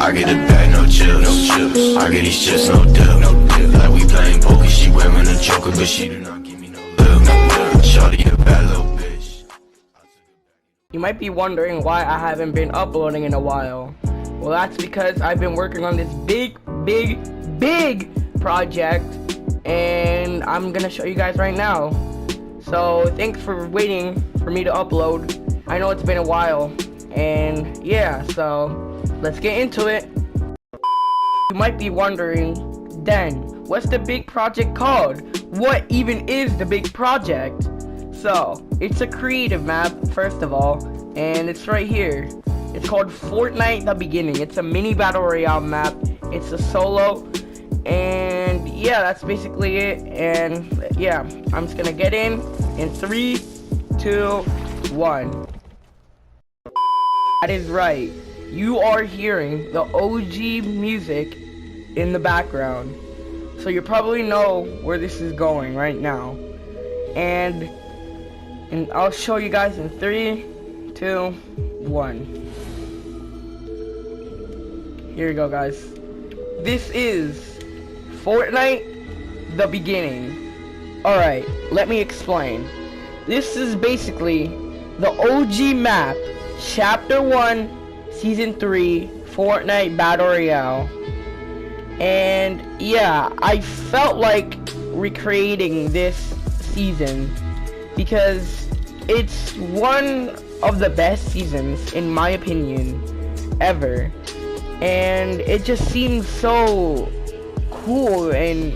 I get a bag, no chips. I get these chips, no dip. Like we playing poker, she wearing a choker, but she do not give me no lip. Shawty a bad little bitch. You might be wondering why I haven't been uploading in a while. Well, that's because I've been working on this big project, and I'm gonna show you guys right now. So thanks for waiting for me to upload. I know it's been a while, and yeah, so let's get into it. You might be wondering, then, what's the big project called? What even is the big project? So, it's a creative map, first of all, and it's right here. It's called Fortnite The Beginning. It's a mini battle royale map. It's a solo, and yeah, that's basically it. And yeah, I'm just gonna get in 3, 2, 1. That is right. You are hearing the OG music in the background. So you probably know where this is going right now. And I'll show you guys in 3, 2, 1. Here we go, guys. This is Fortnite The Beginning. Alright, let me explain. This is basically the OG map, Chapter 1, Season 3, Fortnite Battle Royale. And yeah, I felt like recreating this season because it's one of the best seasons, in my opinion, ever. And it just seems so cool and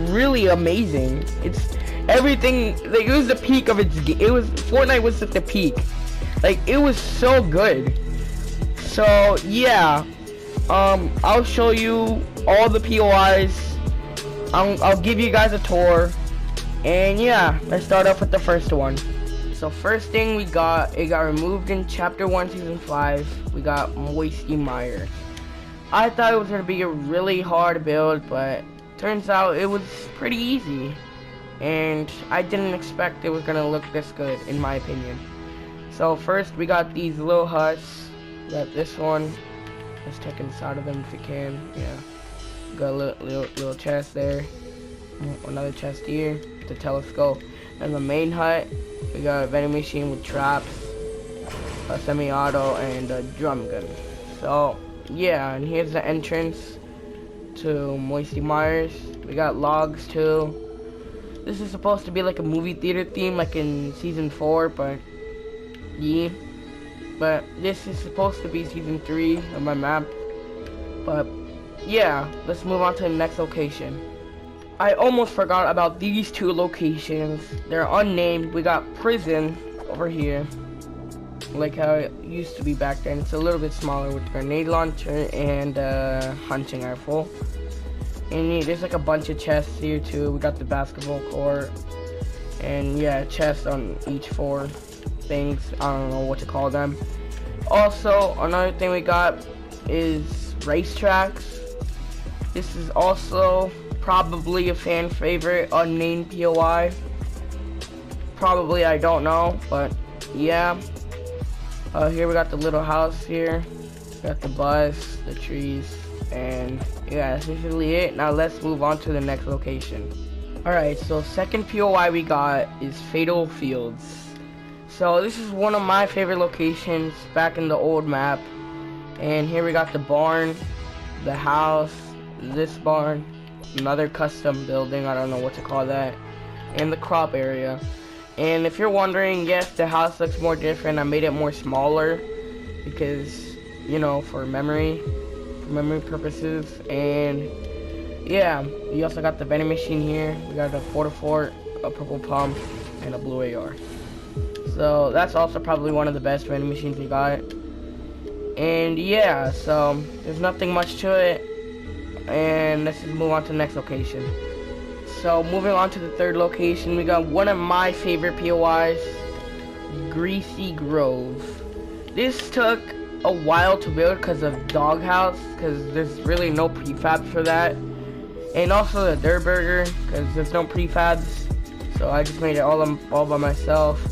really amazing. It's everything, like, it was the peak of Fortnite was at the peak. Like, it was so good. So yeah, I'll show you all the POIs. I'll give you guys a tour, and yeah, let's start off with the first one. So first thing it got removed in Chapter 1, Season 5. We got Moisty Meyer. I thought it was gonna be a really hard build, but turns out it was pretty easy, and I didn't expect it was gonna look this good, in my opinion. So first we got these little huts. We got this one. Let's check inside of them if we can. Yeah, got a little chest there. Another chest here, the telescope, and the main hut. We got a vending machine with traps, a semi-auto, and a drum gun. So yeah, and here's the entrance to Moisty Myers. We got logs too. This is supposed to be like a movie theater theme, like in Season 4, but yeah. But this is supposed to be Season 3 of my map. But yeah, let's move on to the next location. I almost forgot about these two locations. They're unnamed. We got prison over here, like how it used to be back then. It's a little bit smaller with grenade launcher and hunting rifle. And there's like a bunch of chests here too. We got the basketball court, and yeah, chests on each 4 things. I don't know what to call them. Also, another thing we got is racetracks. This is also probably a fan favorite, unnamed POI. Probably, I don't know, but yeah. Here we got the little house here. We got the bus, the trees, and yeah, that's usually it. Now let's move on to the next location. Alright, so second POI we got is Fatal Fields. So this is one of my favorite locations back in the old map. And here we got the barn, the house, this barn, another custom building, I don't know what to call that, and the crop area. And if you're wondering, yes, the house looks more different. I made it more smaller because, you know, for memory purposes. And yeah, we also got the vending machine here. We got a 4-4, a purple pump, and a blue AR. So that's also probably one of the best vending machines we got. And yeah, so there's nothing much to it. And let's just move on to the next location. So moving on to the third location, we got one of my favorite POIs, Greasy Grove. This took a while to build because of Doghouse, because there's really no prefabs for that. And also the Dirt Burger, because there's no prefabs. So I just made it all by myself.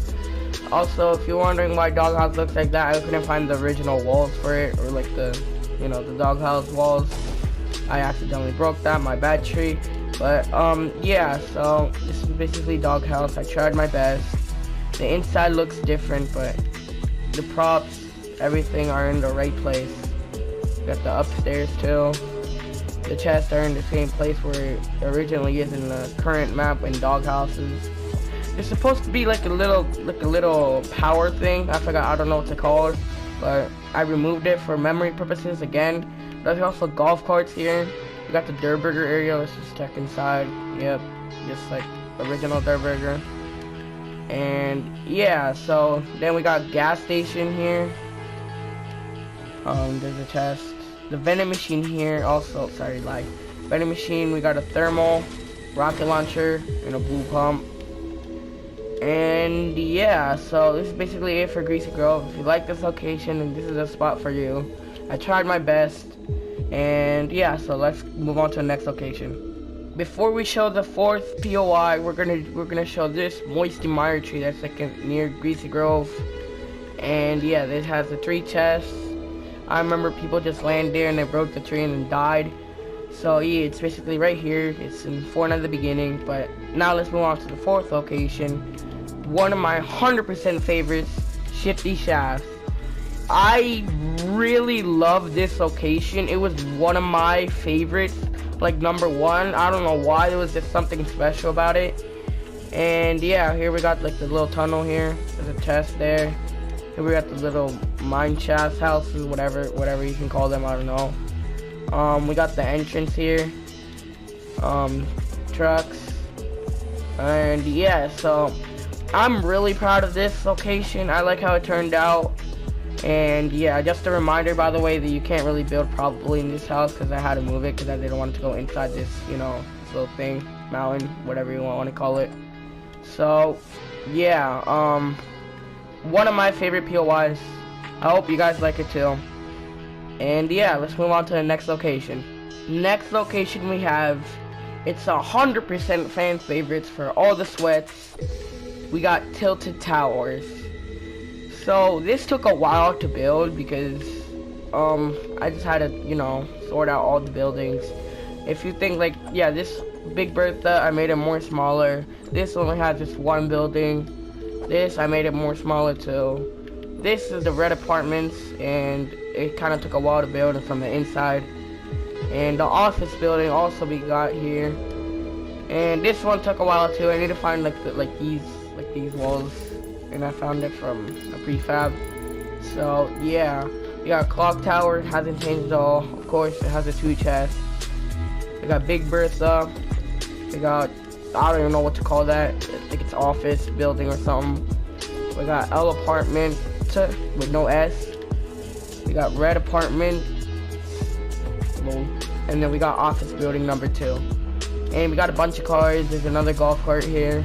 Also, if you're wondering why Doghouse looks like that, I couldn't find the original walls for it, or like the you know, the doghouse walls. I accidentally broke that, my bad tree. But yeah, so this is basically doghouse. I tried my best. The inside looks different, but the props, everything are in the right place. Got the upstairs too. The chests are in the same place where it originally is in the current map in doghouses. There's supposed to be like a little power thing. I don't know what to call it, but I removed it for memory purposes again. There's also golf carts here. We got the Durburger area. Let's just check inside. Yep, just like original Durburger. And yeah, so then we got gas station here. There's a chest. The vending machine here also, sorry, like vending machine. We got a thermal, rocket launcher, and a blue pump. And yeah, so this is basically it for Greasy Grove. If you like this location and this is a spot for you, I tried my best. And yeah, so let's move on to the next location. Before we show the fourth POI, we're gonna show this Moisty Meyer tree that's like near Greasy Grove. And yeah, this has the 3 chests. I remember people just landed there and they broke the tree and then died. So yeah, it's basically right here. It's in Fortnite at the beginning. But now let's move on to the fourth location. One of my 100% favorites, Shifty Shafts. I really love this location. It was one of my favorites, like number 1. I don't know why, there was just something special about it. And yeah, here we got like the little tunnel here. There's a chest there. Here we got the little mine shafts, houses, whatever you can call them, I don't know. We got the entrance here. Trucks. And yeah, so I'm really proud of this location. I like how it turned out. And yeah, just a reminder, by the way, that you can't really build probably in this house because I had to move it because I didn't want it to go inside this, you know, this little thing, mountain, whatever you want to call it. So yeah, one of my favorite POIs. I hope you guys like it too. And yeah, let's move on to the next location. Next location we have, it's 100% fan favorites for all the sweats. We got Tilted Towers. So this took a while to build because I just had to, you know, sort out all the buildings. If you think like, yeah, this Big Bertha, I made it more smaller. This only has just 1 building. This I made it more smaller too. This is the red apartments, and it kind of took a while to build it from the inside. And the office building also we got here. And this one took a while too. I need to find like these walls, and I found it from a prefab. So yeah, we got clock tower. It hasn't changed at all. Of course, it has a 2 chests. We got Big Bertha. We got, I don't even know what to call that. I think it's office building or something. We got L apartment with no S. We got red apartment. And then we got office building number 2. And we got a bunch of cars. There's another golf cart here.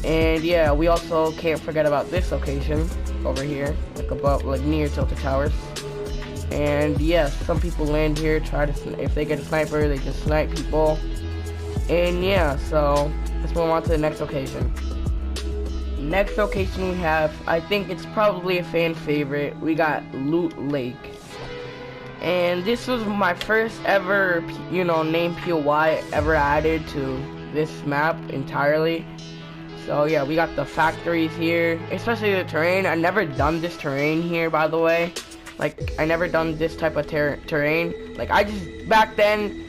And yeah, we also can't forget about this location over here, like above, like near Tilted Towers. And yes, some people land here, try to, if they get a sniper, they just snipe people. And yeah, so let's move on to the next location. Next location we have, I think it's probably a fan favorite. We got Loot Lake. And this was my first ever, you know, named POI ever added to this map entirely. So yeah, we got the factories here, especially the terrain. I never done this terrain here, by the way. Like, I never done this type of terrain. Like, I just, back then,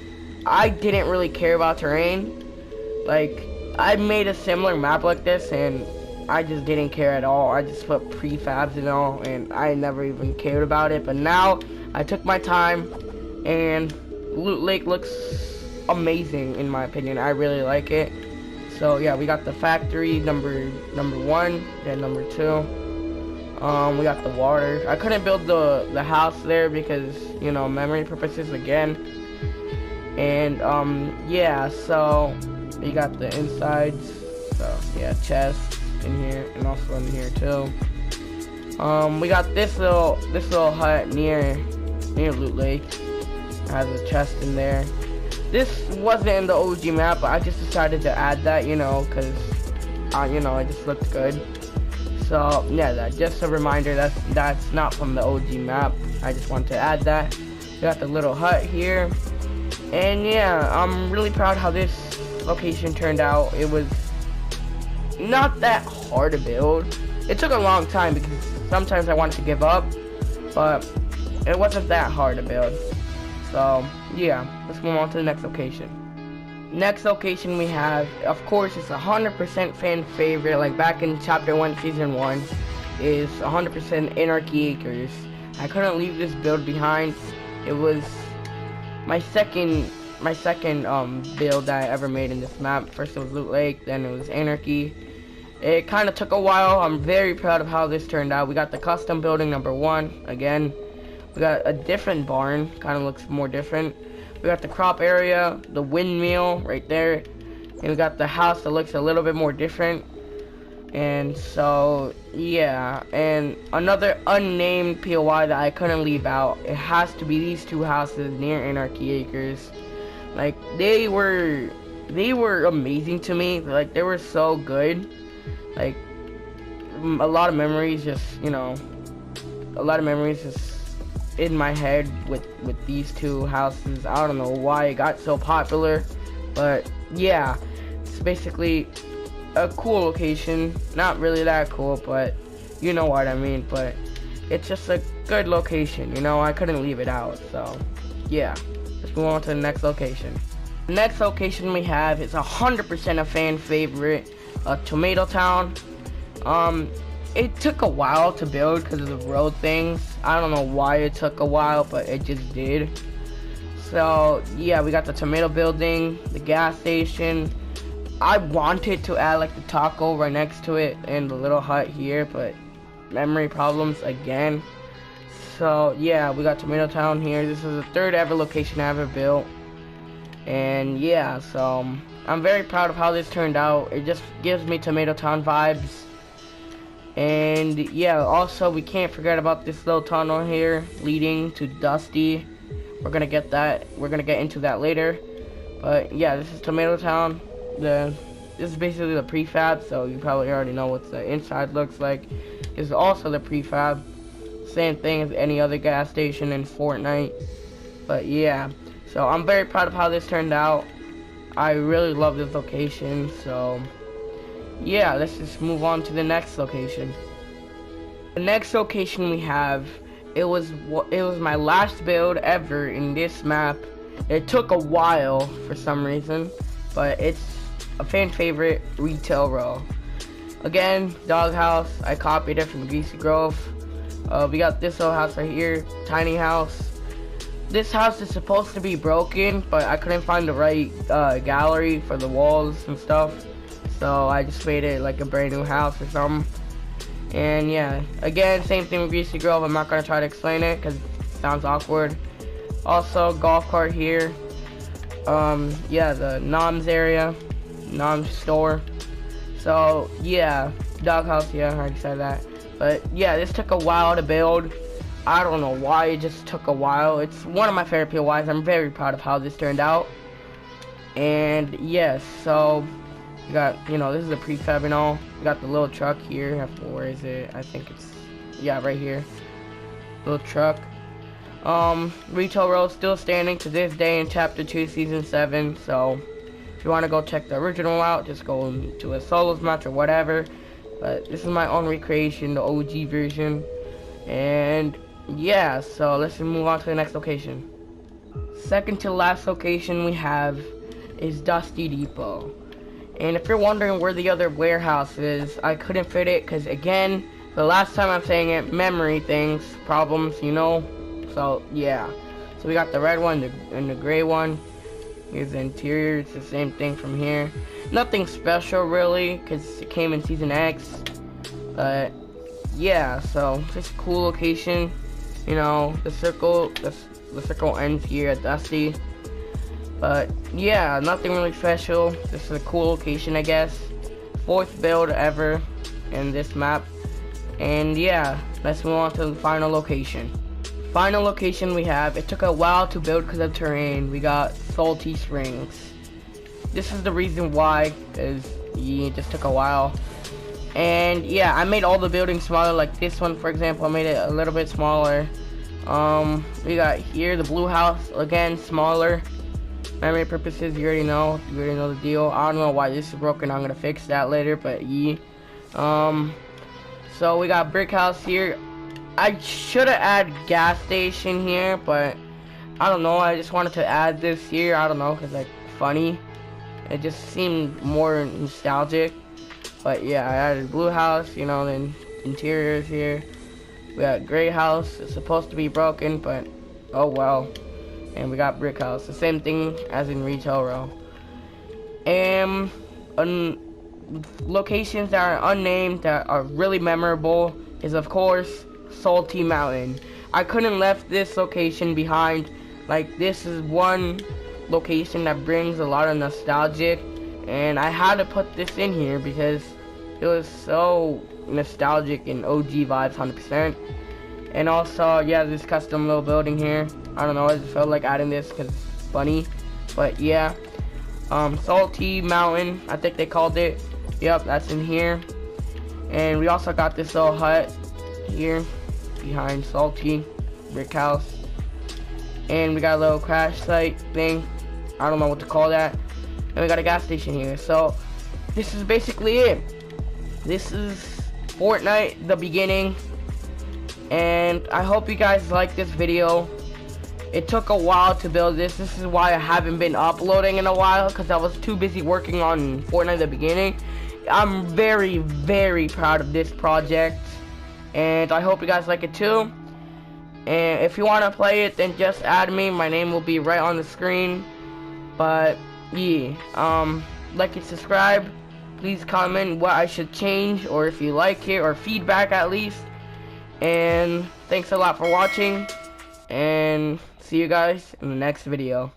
I didn't really care about terrain. Like, I made a similar map like this, and I just didn't care at all. I just put prefabs and all, and I never even cared about it. But now, I took my time, and Loot Lake looks amazing, in my opinion. I really like it. So yeah, we got the factory number 1 and number 2. We got the water. I couldn't build the house there because, you know, memory purposes again. And yeah, so we got the insides. So yeah, chests in here and also in here too. We got this little hut near Loot Lake. It has a chest in there. This wasn't in the OG map, but I just decided to add that, you know, because, you know, it just looked good. So, yeah, just a reminder, that's not from the OG map. I just wanted to add that. We got the little hut here. And yeah, I'm really proud how this location turned out. It was not that hard to build. It took a long time because sometimes I wanted to give up, but it wasn't that hard to build. So yeah, let's move on to the next location. Next location we have, of course, it's 100% fan favorite, like back in chapter 1 season 1, is 100% Anarchy Acres. I couldn't leave this build behind. It was my second build that I ever made in this map. First it was Loot Lake, then it was Anarchy. It kind of took a while. I'm very proud of how this turned out. We got the custom building number 1 again. We got a different barn, kind of looks more different. We got the crop area, the windmill right there, and we got the house that looks a little bit more different. And so yeah, and another unnamed POI that I couldn't leave out. It has to be these two houses near Anarchy Acres. Like they were amazing to me. Like they were so good. Like a lot of memories, just in my head with these two houses. I don't know why it got so popular, but yeah, it's basically a cool location. Not really that cool, but you know what I mean. But it's just a good location, you know. I couldn't leave it out. So yeah, let's move on to the next location. The next location we have is 100% a fan favorite, Tomato Town. It took a while to build because of the road things. I don't know why it took a while, but it just did. So yeah, we got the tomato building, the gas station. I wanted to add like the taco right next to it and the little hut here, but memory problems again. So yeah, we got Tomato Town here. This is the third ever location I ever built. And yeah, so I'm very proud of how this turned out. It just gives me Tomato Town vibes. And yeah, also we can't forget about this little tunnel here leading to Dusty. We're gonna get into that later. But yeah, this is Tomato Town. This is basically the prefab, so you probably already know what the inside looks like. This is also the prefab. Same thing as any other gas station in Fortnite. But yeah, so I'm very proud of how this turned out. I really love this location, so yeah, let's just move on to the next location. The next location we have, it was my last build ever in this map. It took a while for some reason, but it's a fan favorite, Retail Row. Again, doghouse. I copied it from Greasy Grove. We got this little house right here, tiny house. This house is supposed to be broken, but I couldn't find the right gallery for the walls and stuff. So I just made it like a brand new house or something. And yeah, again, same thing with Greasy Grove. I'm not going to try to explain it because it sounds awkward. Also, golf cart here. Yeah, the Noms area. Noms store. So yeah, doghouse, yeah, I already said that. But yeah, this took a while to build. I don't know why, it just took a while. It's one of my favorite POIs. I'm very proud of how this turned out. And yes, so you got, this is a prefab and all. You got the little truck here. Where is it? I think it's, yeah, right here. Little truck. Retail Row still standing to this day in chapter 2 season 7. So if you want to go check the original out, just go to a solos match or whatever. But this is my own recreation, the OG version. And yeah, so let's move on to the next location. Second to last location we have is Dusty Depot. And if you're wondering where the other warehouse is, I couldn't fit it because, again, the last time I'm saying it, memory things, problems, So yeah, so we got the red one and the gray one. Here's the interior. It's the same thing from here. Nothing special really because it came in season X. But yeah, so just a cool location. The circle ends here at Dusty. But yeah, nothing really special. This is a cool location, I guess. 4th build ever in this map. And yeah, let's move on to the final location. Final location we have, it took a while to build because of terrain. We got Salty Springs. This is the reason why, because it just took a while. And yeah, I made all the buildings smaller, like this one for example. I made it a little bit smaller. We got here the blue house, again, smaller. Memory purposes, you already know the deal. I don't know why this is broken, I'm gonna fix that later, but yeah. So we got brick house here. I should have added gas station here, but I don't know, I just wanted to add this here, I don't know, cause like funny. It just seemed more nostalgic. But yeah, I added blue house, you know, then interiors here. We got gray house, it's supposed to be broken, but oh well. And we got brick house, the same thing as in retail row. And locations that are unnamed that are really memorable is of course Salty Mountain. I couldn't left this location behind. Like, this is one location that brings a lot of nostalgic, and I had to put this in here because it was so nostalgic and OG vibes 100%. And also, yeah, this custom little building here, I don't know, I just felt like adding this because it's funny. But yeah, Salty Mountain, I think they called it. Yep, that's in here. And we also got this little hut here behind Salty brick house. And we got a little crash site thing, I don't know what to call that. And we got a gas station here. So this is basically it. This is Fortnite, the beginning. And I hope you guys like this video. It took a while to build this. This is why I haven't been uploading in a while, because I was too busy working on Fortnite the beginning. I'm very, very proud of this project, and I hope you guys like it too. And if you want to play it, then just add me. My name will be right on the screen. But yeah, like and subscribe. Please comment what I should change, or if you like it, or feedback at least. And thanks a lot for watching, and see you guys in the next video.